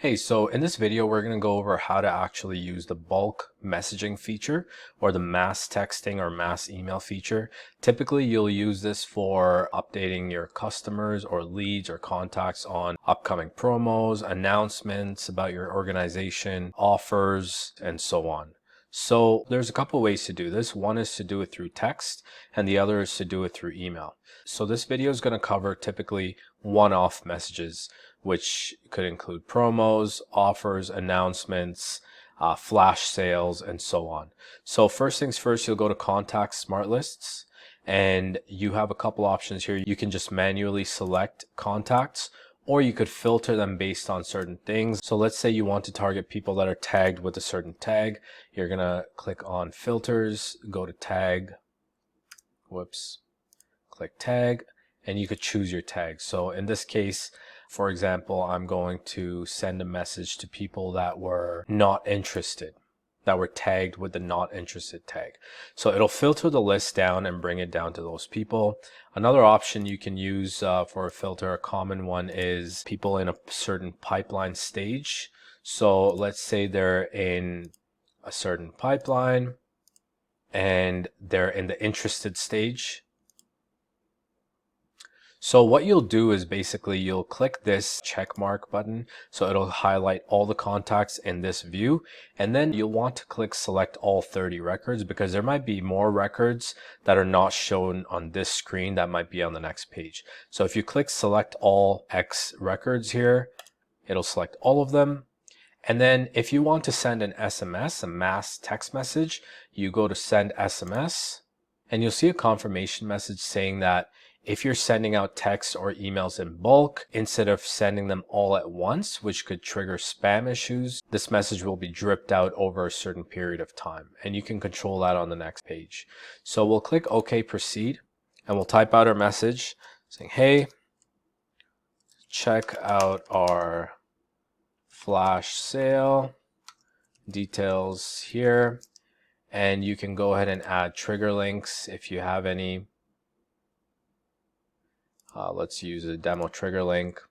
Hey, so in this video, we're going to go over how to actually use the bulk messaging feature or the mass texting or mass email feature. Typically, you'll use this for updating your customers or leads or contacts on upcoming promos, announcements about your organization, offers, and so on. So there's a couple ways to do this. One is to do it through text and the other is to do it through email. So this video is going to cover typically one-off messages, which could include promos, offers, announcements, flash sales, and so on. So first things first, you'll go to Contact Smart Lists, and you have a couple options here. You can just manually select contacts, or you could filter them based on certain things. So let's say you want to target people that are tagged with a certain tag. You're gonna click on Filters, go to Tag, click Tag, and you could choose your tag. So in this case, for example, I'm going to send a message to people that were not interested, that were tagged with the not interested tag. So it'll filter the list down and bring it down to those people. Another option you can use for a filter, a common one, is people in a certain pipeline stage. So let's say they're in a certain pipeline and they're in the interested stage. So what you'll do is basically you'll click this check mark button. So it'll highlight all the contacts in this view. And then you'll want to click select all 30 records because there might be more records that are not shown on this screen that might be on the next page. So if you click select all X records here, it'll select all of them. And then if you want to send an SMS, a mass text message, you go to send SMS and you'll see a confirmation message saying that if you're sending out texts or emails in bulk, instead of sending them all at once, which could trigger spam issues, this message will be dripped out over a certain period of time. And you can control that on the next page. So we'll click OK, proceed, and we'll type out our message saying, hey, check out our flash sale details here. And you can go ahead and add trigger links if you have any. Let's use a demo trigger link.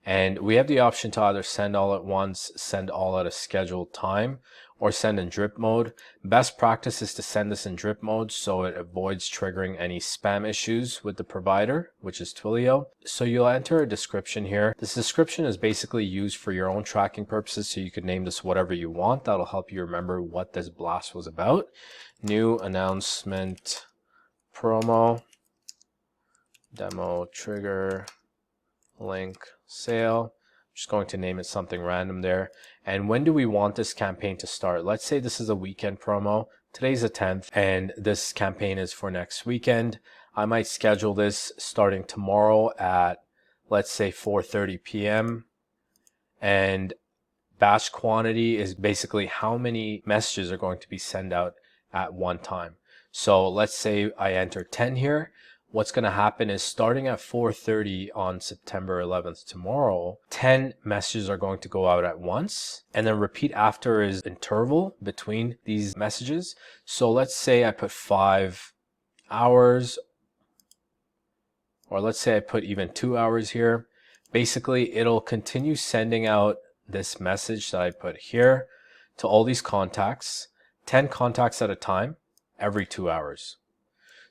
And we have the option to either send all at once, send all at a scheduled time, or send in drip mode. Best practice is to send this in drip mode so it avoids triggering any spam issues with the provider, which is Twilio. So you'll enter a description here. This description is basically used for your own tracking purposes, so you can name this whatever you want. That'll help you remember what this blast was about. New announcement promo, demo trigger link sale. I'm just going to name it something random there. And when do we want this campaign to start? Let's say this is a weekend promo. Today's the 10th and this campaign is for next weekend. I might schedule this starting tomorrow at, let's say, 4:30 p.m. And batch quantity is basically how many messages are going to be sent out at one time. So let's say I enter 10 here. What's going to happen is starting at 4:30 on September 11th tomorrow, 10 messages are going to go out at once, and then repeat after is interval between these messages. So let's say I put 5 hours, or let's say I put even 2 hours here. Basically, it'll continue sending out this message that I put here to all these contacts, 10 contacts at a time, every 2 hours.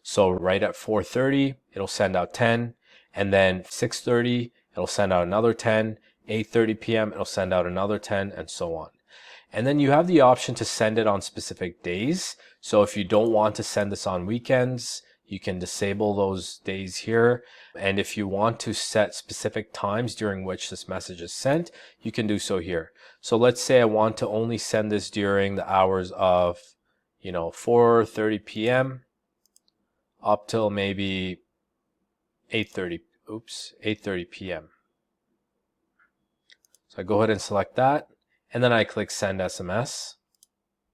So right at 4:30, it'll send out 10, and then 6:30, it'll send out another 10, 8:30 p.m., it'll send out another 10, and so on. And then you have the option to send it on specific days. So if you don't want to send this on weekends, you can disable those days here. And if you want to set specific times during which this message is sent, you can do so here. So let's say I want to only send this during the hours of, 4:30 p.m. up till maybe 8:30 p.m. So I go ahead and select that, and then I click send SMS.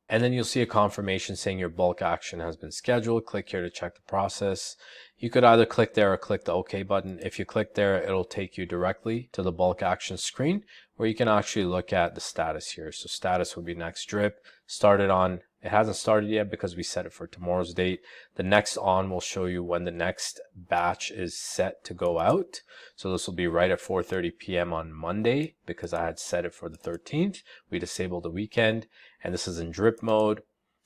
And then you'll see a confirmation saying your bulk action has been scheduled. Click here to check the process. You could either click there or click the OK button. If you click there, it'll take you directly to the bulk action screen where you can actually look at the status here. So status would be next drip, started on. It hasn't started yet because we set it for tomorrow's date. The next on will show you when the next batch is set to go out. So this will be right at 4:30 p.m. on Monday because I had set it for the 13th. We disabled the weekend, and this is in drip mode.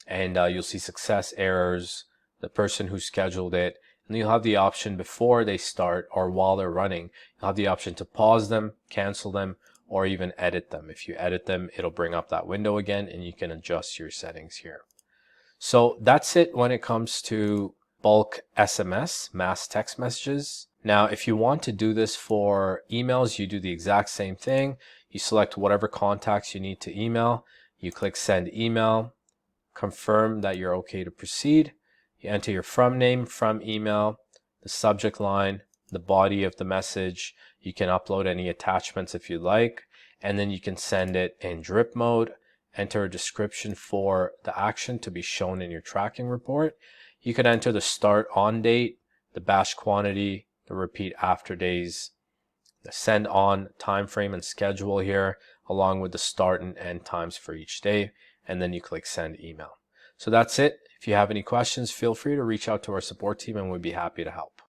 And you'll see success, errors, the person who scheduled it, and you'll have the option before they start or while they're running, you'll have the option to pause them, cancel them, or even edit them. If you edit them, it'll bring up that window again and you can adjust your settings here. So that's it when it comes to bulk SMS, mass text messages. Now, if you want to do this for emails, you do the exact same thing. You select whatever contacts you need to email. You click send email, confirm that you're okay to proceed. You enter your from name, from email, the subject line, the body of the message. You can upload any attachments if you like, and then you can send it in drip mode. Enter a description for the action to be shown in your tracking report. You can enter the start on date, the batch quantity, the repeat after days, the send on time frame and schedule here, along with the start and end times for each day, and then you click send email. So that's it. If you have any questions, feel free to reach out to our support team and we'd be happy to help.